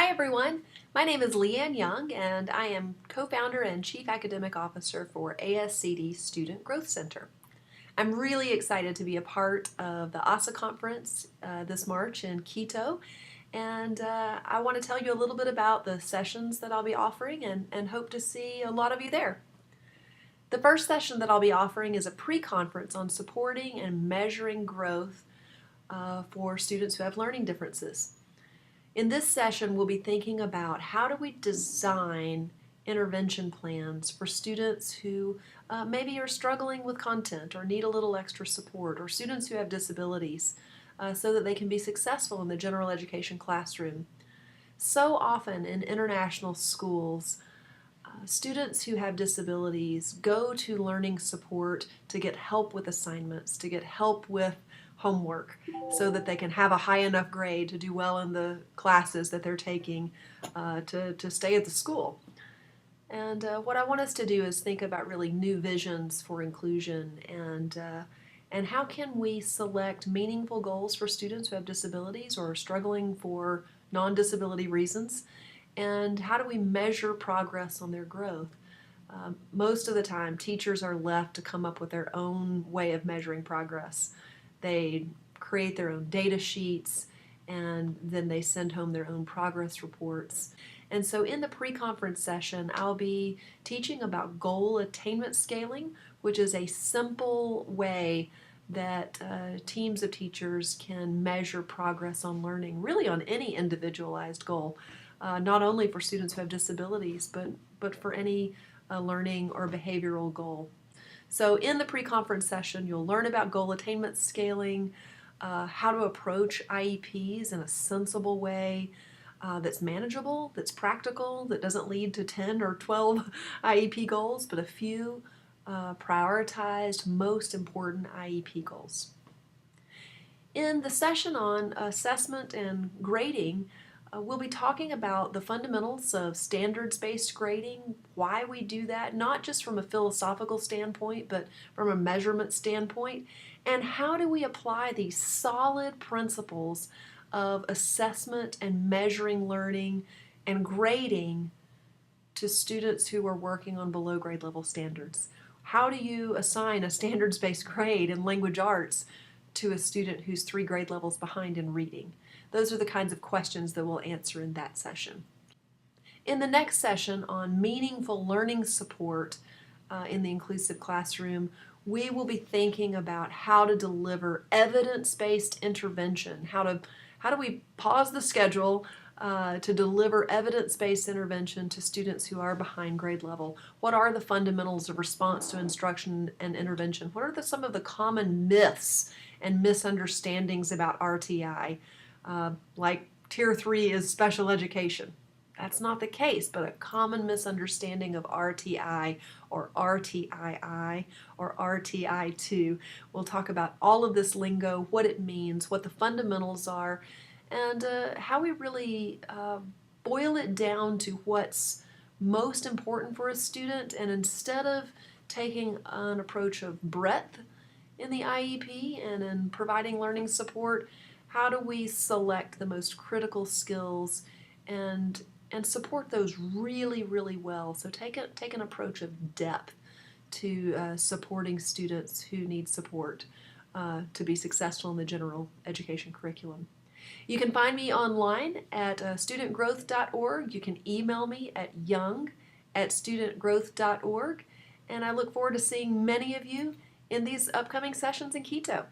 Hi everyone, my name is Leanne Young and I am co-founder and Chief Academic Officer for ASCD Student Growth Center. I'm really excited to be a part of the AASSA conference this March in Quito, and I want to tell you a little bit about the sessions that I'll be offering and hope to see a lot of you there. The first session that I'll be offering is a pre-conference on supporting and measuring growth for students who have learning differences. In this session, we'll be thinking about how do we design intervention plans for students who maybe are struggling with content or need a little extra support, or students who have disabilities so that they can be successful in the general education classroom. So often in international schools, students who have disabilities go to learning support to get help with assignments, to get help with homework, so that they can have a high enough grade to do well in the classes that they're taking to stay at the school. And what I want us to do is think about really new visions for inclusion and how can we select meaningful goals for students who have disabilities or are struggling for non-disability reasons, and how do we measure progress on their growth. Most of the time, teachers are left to come up with their own way of measuring progress. They create their own data sheets, and then they send home their own progress reports. And so in the pre-conference session, I'll be teaching about goal attainment scaling, which is a simple way that teams of teachers can measure progress on learning, really on any individualized goal, not only for students who have disabilities, but for any learning or behavioral goal. So in the pre-conference session, you'll learn about goal attainment scaling, how to approach IEPs in a sensible way that's manageable, that's practical, that doesn't lead to 10 or 12 IEP goals, but a few prioritized, most important IEP goals. In the session on assessment and grading, we'll be talking about the fundamentals of standards-based grading, why we do that, not just from a philosophical standpoint, but from a measurement standpoint, and how do we apply these solid principles of assessment and measuring learning and grading to students who are working on below grade level standards. How do you assign a standards-based grade in language arts to a student who's 3 grade levels behind in reading? Those are the kinds of questions that we'll answer in that session. In the next session on meaningful learning support in the inclusive classroom, we will be thinking about how to deliver evidence-based intervention. How do we pause the schedule to deliver evidence-based intervention to students who are behind grade level? What are the fundamentals of response to instruction and intervention? What are some of the common myths and misunderstandings about RTI? Like Tier 3 is special education. That's not the case, but a common misunderstanding of RTI or RTII or RTI2. We'll talk about all of this lingo, what it means, what the fundamentals are, and how we really boil it down to what's most important for a student, and instead of taking an approach of breadth in the IEP and in providing learning support, how do we select the most critical skills and support those really, really well? So take an approach of depth to supporting students who need support to be successful in the general education curriculum. You can find me online at studentgrowth.org. You can email me at young@studentgrowth.org, and I look forward to seeing many of you in these upcoming sessions in Quito.